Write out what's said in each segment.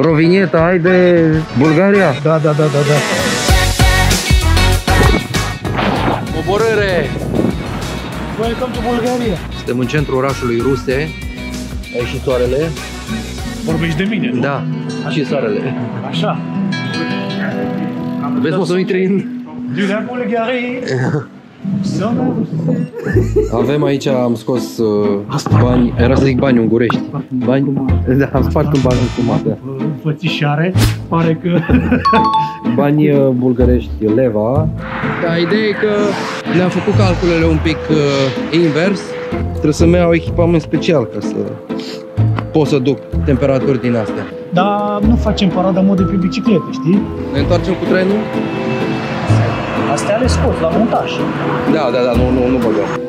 Rovinieta ai de Bulgaria? Da. Coborâre! Welcome to Bulgaria. Suntem în centrul orașului Ruse. Ai și soarele? Vorbești de mine, nu? Da, și soarele. Așa. Vezi, poți să intri în... De Bulgaria. Avem aici, am scos bani, era să zic bani ungurești. Bani? Da, am spart un bani împumate. Fățișare, pare că... Bani bulgărești, leva. Da, ideea e că ne-am făcut calculele un pic invers. Trebuie să-mi iau echipament special ca să pot să duc temperaturi din astea. Dar nu facem parada modă pe bicicletă, știi? Ne întoarcem cu trenul? Astea le scot la montaj. Da, nu băgăm.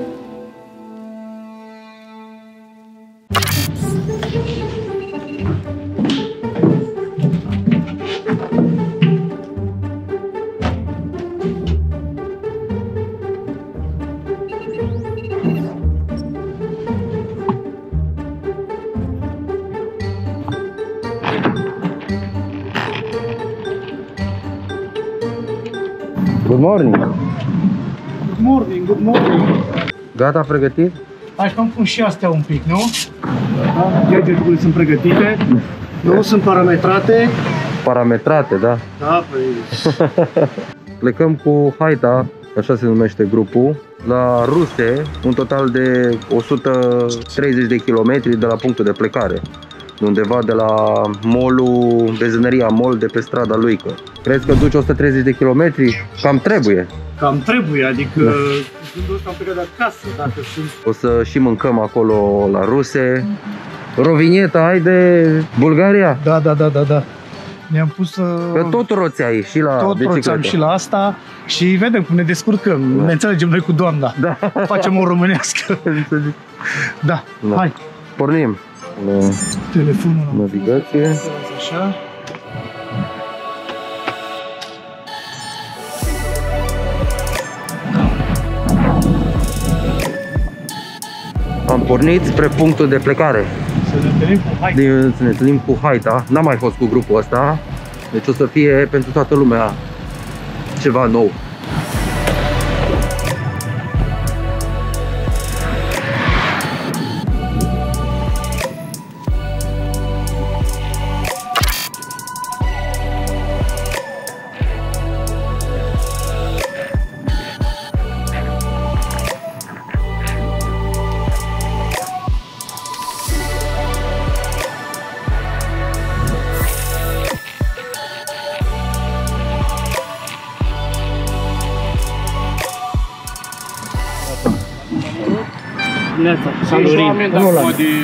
Good morning! Good morning! Gata, pregătit? Hai că îmi pun și astea un pic, nu? Da, gadgeturile sunt pregătite. Nu sunt parametrate. Parametrate, da. Da, păi... Plecăm cu Haita, așa se numește grupul, la Ruse, un total de 130 de kilometri de la punctul de plecare. Undeva de la mall-ul, benzinăria Mall de pe strada Luică. Crezi că duci 130 de kilometri? Cam trebuie. Cam trebuie, adică gândul ăsta am plecat de acasă, dacă sunt... O să și mâncăm acolo la Ruse. Rovinieta ai de Bulgaria? Da. Ne-am pus... Că tot roțeai și la tot bicicletă. roțeam și la asta și vedem cum ne descurcăm. Da. Ne înțelegem noi cu doamna. Da. Facem o românească. Da, hai. Pornim. Telefonul la navigație. Așa. Am pornit spre punctul de plecare. Să ne întâlnim cu Haita. N-am mai fost cu grupul ăsta, deci o să fie pentru toată lumea ceva nou.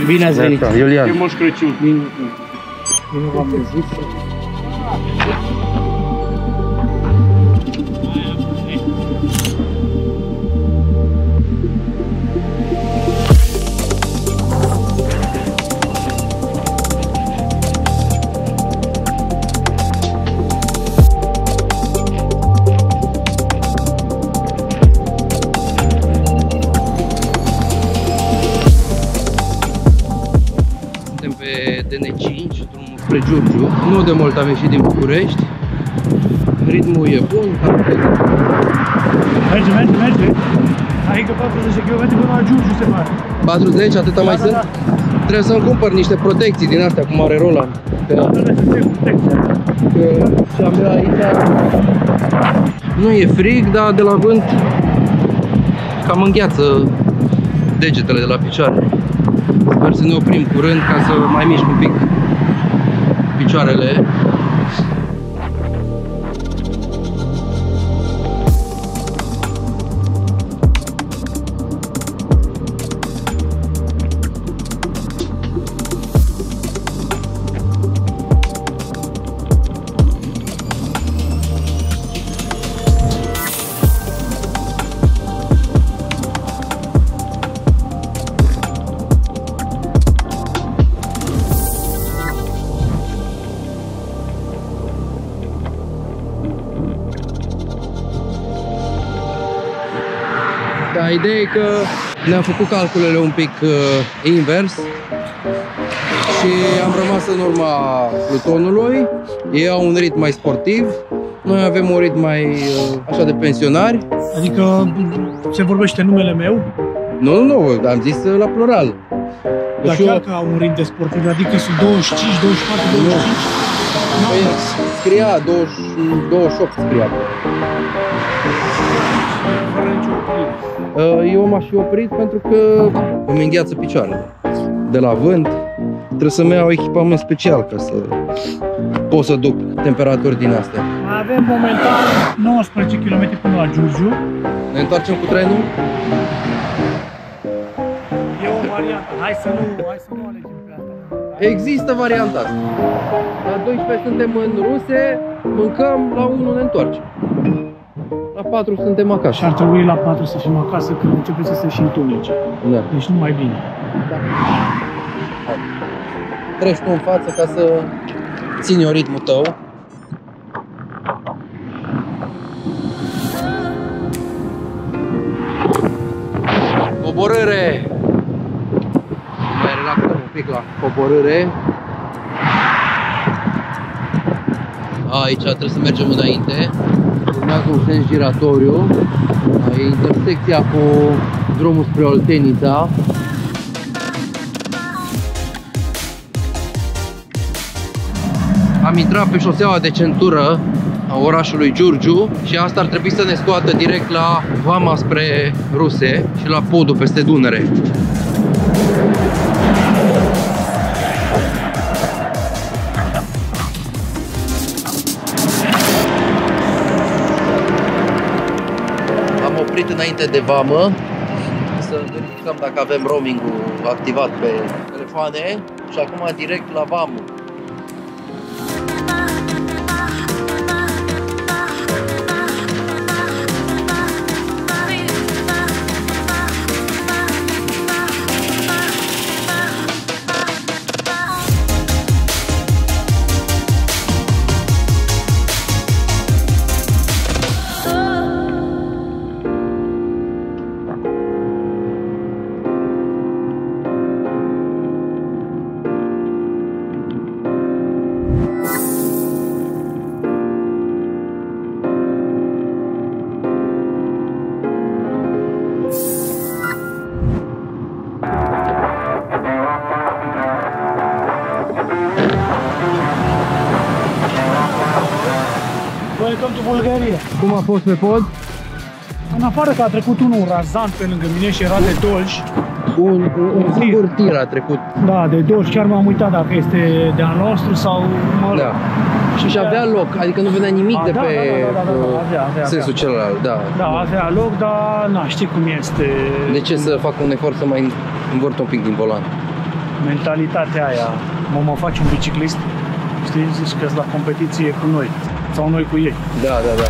Bine ați venit! Iulian. De Moș Crăciun. Bine v-am văzut. DN5, drumul spre Giurgiu. Nu de mult am ieșit din București. Ritmul e bun. Merge. Adică 40 de km până la Giurgiu se pare. 40? Atâta mai sunt? Da. Trebuie să-mi cumpăr niște protecții din astea, cum are Roland. Că cea mea aici nu e frig, dar de la vânt cam îngheață degetele de la picioare. Sper să ne oprim curând ca să mai mișc un pic picioarele. Da, ideea e că ne-am făcut calculele un pic invers Și am rămas în urma plutonului. Ei au un ritm mai sportiv. Noi avem un ritm mai așa de pensionari. Adică se vorbește numele meu? Nu, am zis la plural. Dar chiar că au un ritm de sportiv, adică sunt 25, 24, 25? Păi, scria 28 scria. Fără nicio oprire. Eu m-aș fi oprit pentru că îmi îngheață picioarele. De la vânt, trebuie să-mi iau echipament special ca să pot să duc temperaturi din astea. Avem momentan 19 km până la Giurgiu. Ne întoarcem cu trenul? E o variantă. Hai să nu alegem pe asta. Există varianta asta. La 12 suntem în Ruse, mâncăm, la 1 ne întoarcem. La 4 suntem acasă. Și ar trebui la 4 să fim acasă când începe să se și întunece. Da. Deci nu mai bine. Da. Treci tu în față ca să țini ritmul tău. Coborâre! Mai relaxăm un pic la coborâre. Aici trebuie să mergem înainte. Urmează un sens giratoriu. E intersecția cu drumul spre Oltenița. Am intrat pe șoseaua de centură a orașului Giurgiu și asta ar trebui să ne scoată direct la vama spre Ruse și la podul peste Dunăre. Am oprit înainte de vamă să verificăm dacă avem roaming-ul activat pe telefoane și acum direct la vamă. Welcome to Bulgaria. Cum a fost pe pod? În afară că a trecut unul razant pe lângă mine și era de Dolj. Un singur tir a trecut. Da, de Dolj. Chiar m-am uitat dacă este de-al nostru sau... Da. Și avea loc, adică nu venea nimic de pe sensul celălalt. Da. Da, avea loc, dar na, știi cum este. De ce să fac un efort să mai învârt un pic din volan? Mentalitatea aia, mă faci un biciclist, știi, zici că-s la competiție cu noi. Sau noi cu ei. Da, da, da.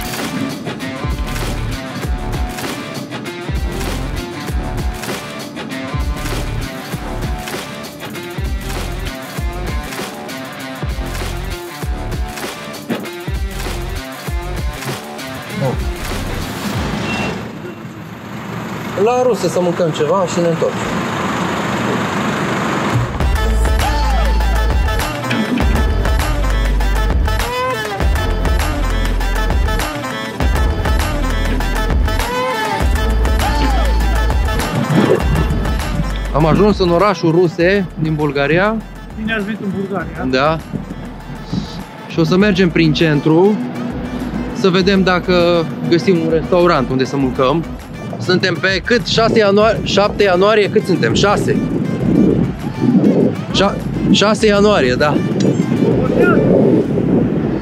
La Ruse să mâncăm ceva și ne întorcem. Am ajuns în orașul Ruse din Bulgaria. Bine ați venit în Bulgaria. Da. Și o să mergem prin centru să vedem dacă găsim un restaurant unde să mâncăm. Suntem pe cât? 7 ianuarie? Cât suntem? 6? 6 ianuarie, da.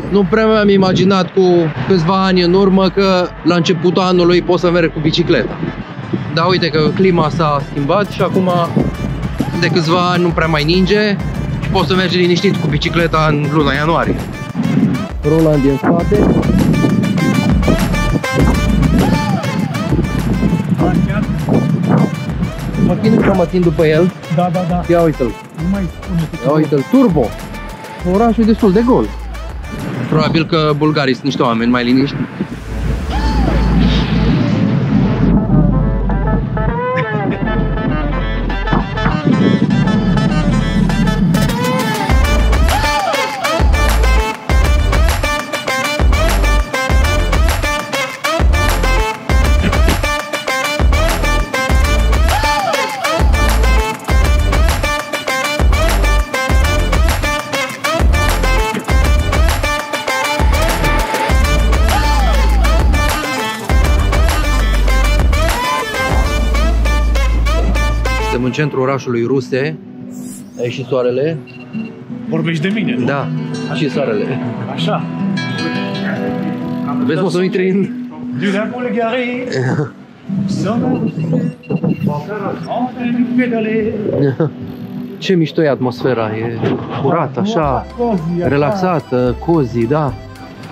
Nu prea mi-am imaginat cu câțiva ani în urmă că la începutul anului pot să merg cu bicicleta. Dar uite că clima s-a schimbat și acum de câțiva ani nu prea mai ninge și poți să mergi liniștit cu bicicleta în luna ianuarie. Roland din spate. Mă țin după el. Da, da, da. Ia uite-l. Nu mai spune. Ia uite-l. Turbo. Orașul e destul de gol. Probabil că bulgarii sunt niște oameni mai liniști. Suntem în centrul orașului Ruse. Aici și soarele. Vorbești de mine, nu? Da, și soarele. Așa. Vezi, poți să intri în... De la Bulgarie. Ce mișto e atmosfera, e curat, așa, relaxată, cozy, da.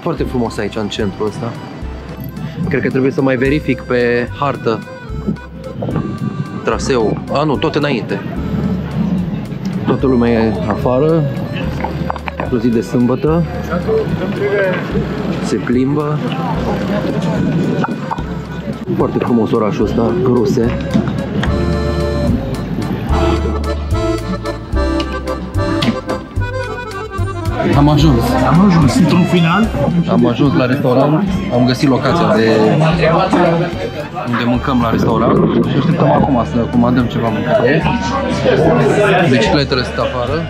Foarte frumos aici în centrul ăsta. Cred că trebuie să mai verific pe hartă traseul. A, nu, tot înainte. Toată lumea e afară, o zi de sâmbătă, se plimbă. Foarte frumos orașul ăsta, Ruse. Am ajuns Într-un final. Am ajuns la restaurant, am găsit locația de unde mâncăm la restaurant și așteptăm acum să comandăm ceva mâncare. Bicicletele sunt afară.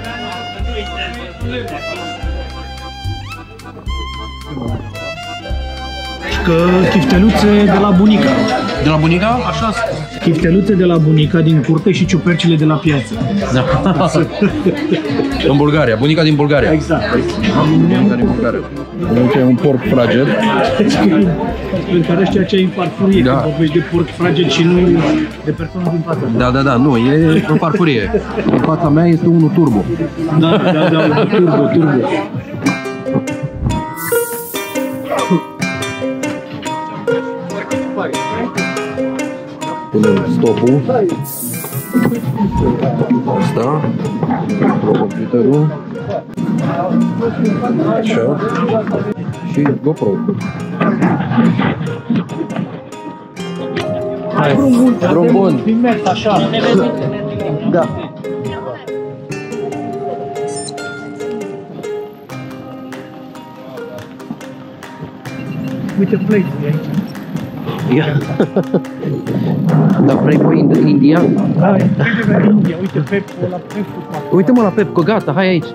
Că chifteluțe de la bunica. De la bunica? Așa. Chifteluțe de la bunica din curte și ciupercile de la piață. Da. În Bulgaria, bunica din Bulgaria. Exact. Bunica din Bulgaria. Aici e un porc fraged. Pentru că ăștia ce ai în farfurie, Da. când vorbești de porc fraged și nu de persoană din fața. Da, nu, e în farfurie. În fața mea este unul turbo. Da, turbo. Punem stopul. Asta. Computerul. Așa. Și GoPro. Drum bun. Filmet așa. Da. Uite plate-ul aici. Ia. Da, vrei voi în India? Da, uite Pepco la Pepco. Uite-mă la Pepco, gata, hai aici.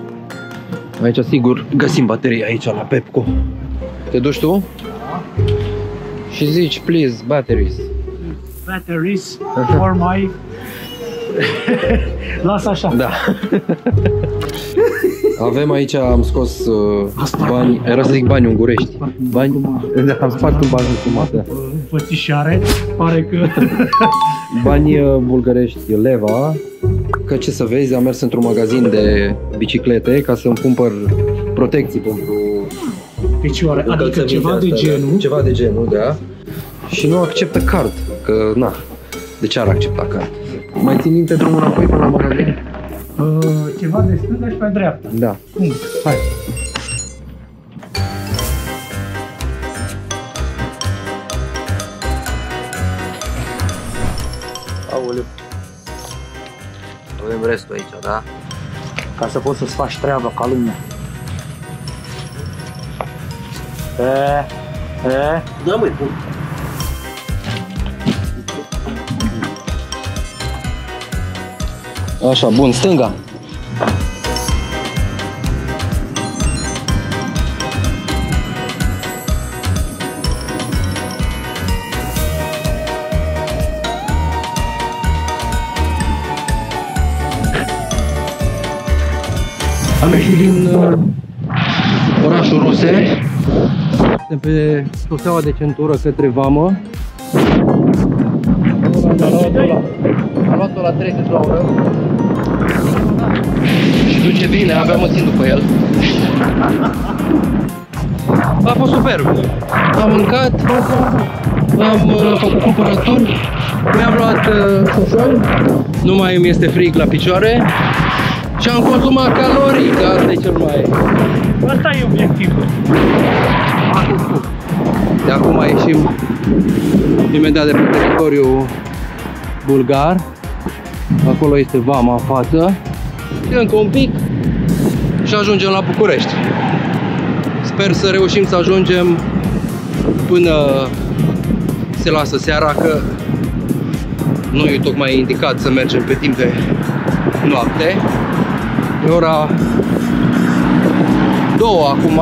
Aici sigur găsim baterii aici la Pepco. Te duci tu? Și zici, please, batteries. Batteries for my... Lasă așa. Da. Avem aici, am scos bani, era să zic bani ungurești. Bani, da, am spart un bani jumătate. Fățișare, pare că... Bani bulgărești, leva. Că ce să vezi, am mers într-un magazin de biciclete ca să-mi cumpăr protecții pentru Picioare, adică ceva de genul. Ceva de genul, da. Și nu acceptă card, că na, de ce ar accepta card? Mai țin minte drumul înapoi până la magazin? Ceva de stânga și pe dreapta. Da. Punct. Hai. Aoleu. Avem restul aici, da? Ca să poți să-ți faci treaba ca lumea. Da, măi, bun. Așa, bun, stânga. Am ieșit din orașul Ruse. Suntem pe șoseaua de centură către Vamă. Am luat-o la 30 la oră. Și duce bine, abia mă țin după el. A fost superb. Am mâncat, am făcut cumpărături, mi-am luat șoșol, nu mai îmi este frig la picioare și am consumat calorii, că asta e cel mai... Asta e obiectivul. De acum ieșim imediat de pe teritoriul bulgar. Acolo este Vama în față. Încă un pic și ajungem la București. Sper să reușim să ajungem până se lasă seara, că nu e tocmai indicat să mergem pe timp de noapte. E ora 2 acum.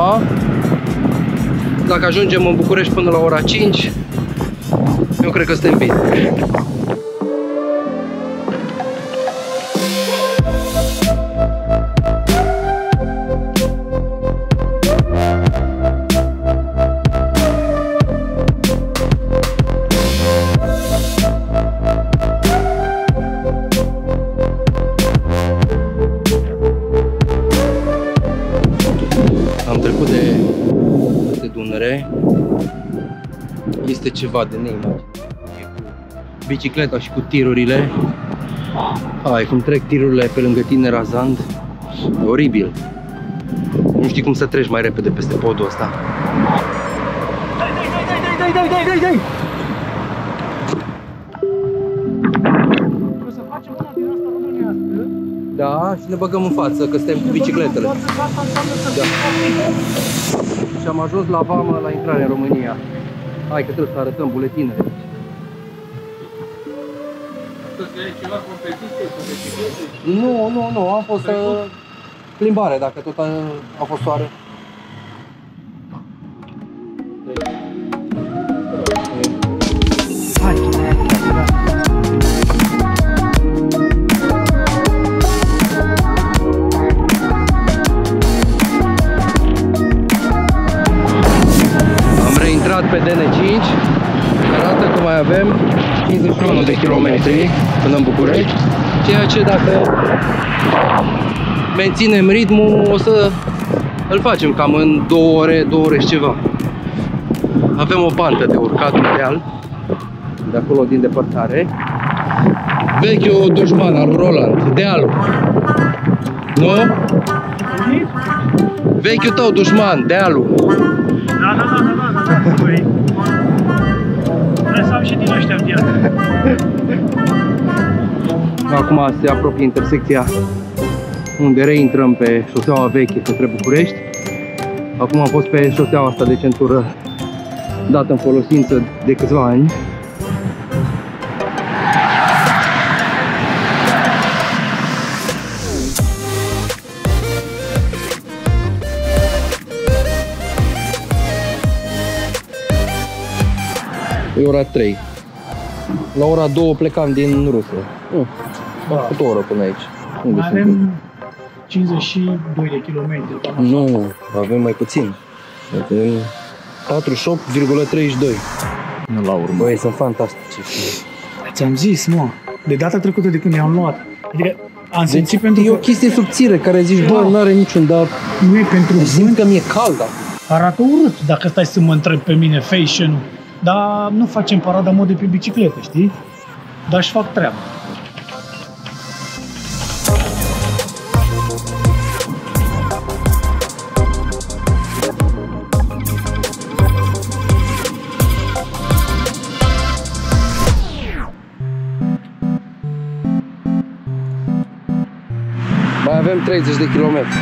Dacă ajungem în București până la ora 5, eu cred că suntem bine. trecut de Dunăre. Este ceva de neimaginat. Cu bicicleta și cu tirurile. Ai, cum trec tirurile pe lângă tine razand. E oribil. Nu știi cum să treci mai repede peste podul ăsta. Dai! O să facem una din asta românească. Da, și ne băgăm în față, că suntem cu bicicletele. Da. Și am ajuns la vamă, la intrare în România. Hai că trebuie să arătăm buletinele. Ceva competiție cu biciclete? Nu, am fost plimbare, dacă tot a fost soare. Hai! Am reintrat pe DN5. Arată că mai avem 51 de kilometri până în București, ceea ce dacă menținem ritmul o să îl facem cam în 2 ore și ceva. Avem o pantă de urcat pe deal, de acolo din depărtare. Vechiul dușman al Roland, dealul. Nu? Vechiul tău dușman, dealul. Da. Păi, trebuie să am și din ăștia în viață. Acum se apropie intersecția unde reintrăm pe șoseaua veche către București. Acum am fost pe șoseaua asta de centură dată în folosință de câțiva ani. E ora 3. La ora 2 plecam din Rusia. Cât o oră până aici? Unde mai avem 52 de kilometri. Nu, avem mai puțin. Avem 48,32. Nu la urmă. Băi, sunt fantastice. Ți-am zis, mă, de data trecută de când i-am luat. Adică am simțit pentru e o chestie subțire care zici, bă, nu are niciun, dar nu e pentru simt că mi-e cald. Arată urât dacă stai să mă întreb pe mine fashion-ul. Dar nu facem parada modei pe biciclete, știi? Dar își fac treaba. Mai avem 30 de kilometri.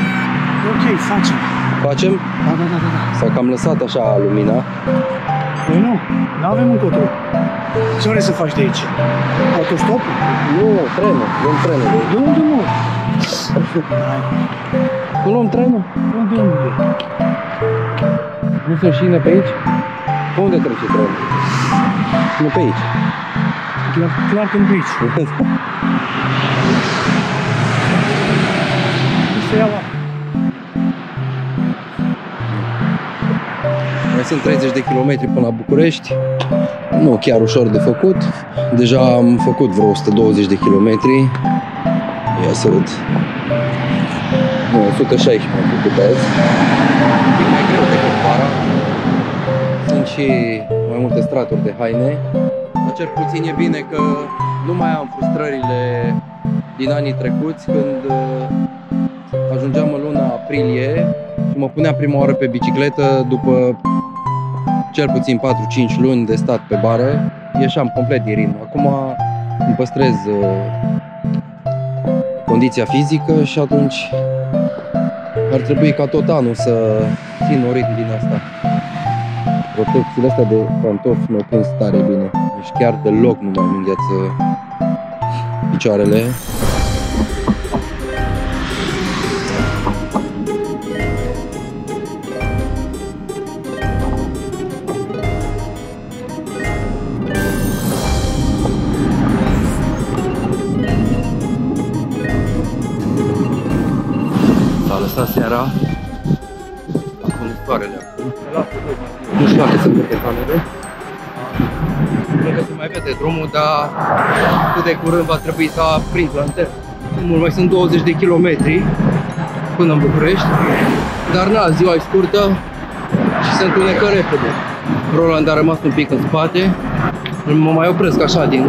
Ok, facem. Facem? Da. Sau că am lăsat așa lumina. Păi nu avem încotro. Ce vrei să faci de aici? Autostop? Nu, trenul. Luăm trenul. De unde, mă? Nu luăm trenul? Unde? Nu sunt șine pe aici? Pe unde trece trenul? Nu pe aici. Clar când pe aici. Se ia la... Mai sunt 30 de kilometri până la București. Nu chiar ușor de făcut. Deja am făcut vreo 120 de kilometri. Ia să văd. Nu, 116 am făcut azi. E mai greu decât vara. Sunt și mai multe straturi de haine. Dar cel puțin e bine că nu mai am frustrările din anii trecuți când ajungeam în luna aprilie și mă puneam prima oară pe bicicletă după cel puțin 4-5 luni de stat pe bară, ieșeam complet din ritm. Acum îmi păstrez condiția fizică și atunci ar trebui ca tot anul să țin un ritm din asta. Protecțiile astea de pantofi mi-au prins tare bine. Deci chiar deloc nu mai îngheață picioarele. S-a seara. Acum soarele acum. Nu știu dacă sunt câte camere. Cred că se mai vede drumul, dar cât de curând va trebui să aprind lanterne. Mai sunt 20 de kilometri până în București. Dar na, ziua e scurtă și se întunecă repede. Roland a rămas un pic în spate. Mă mai opresc așa din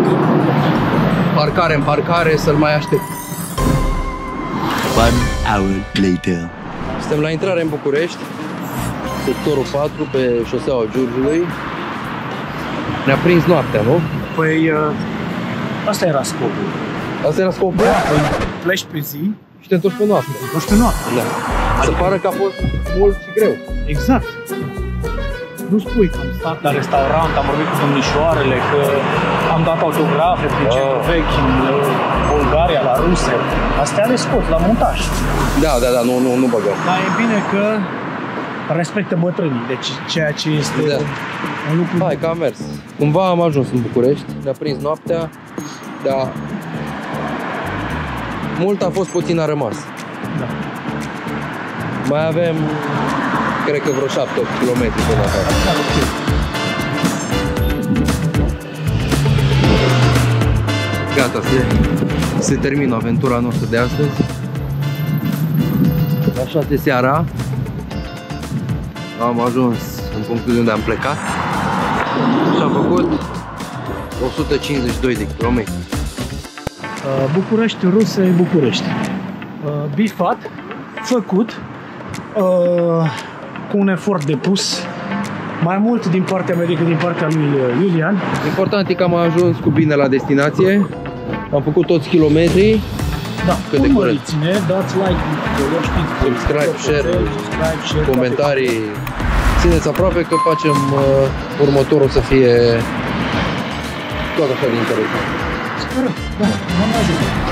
parcare în parcare să-l mai aștept. 1 hour later. Suntem la intrare în București, sectorul 4 pe șoseaua Giurgiului. Ne-a prins noaptea, nu? Păi, asta era scopul. Asta era scopul? Da, păi, pleci pe zi Și te întorci pe noapte. și pe noapte. Da. Să pară că a fost mult și greu. Exact. Nu spui că am stat la restaurant, am vorbit cu domnișoarele, că am dat autografe prin centru vechi, în Bulgaria, la ruse. Astea le scot la montaj. Da, nu băgăm. Dar e bine că respectă bătrânii, deci ceea ce este un lucru. Hai că am mers. Cumva am ajuns în București, ne-a prins noaptea, dar mult a fost, puțin a rămas. Da. Mai avem, cred că vreo 7-8 km până acasă. Gata, se termină aventura noastră de astăzi. La 6 seara am ajuns în punctul de unde am plecat și am făcut 152 de km. București, ruse, București. Bifat, făcut, cu un efort depus, mai mult din partea mea decât din partea lui Iulian. Important e că am ajuns cu bine la destinație, am făcut toți kilometrii. Da, Cât de urmăriți-ne, dați like, Subscribe, share, comentarii. Țineți aproape că facem următorul să fie tot așa de interesant. Sperăm, da, m-am ajutat.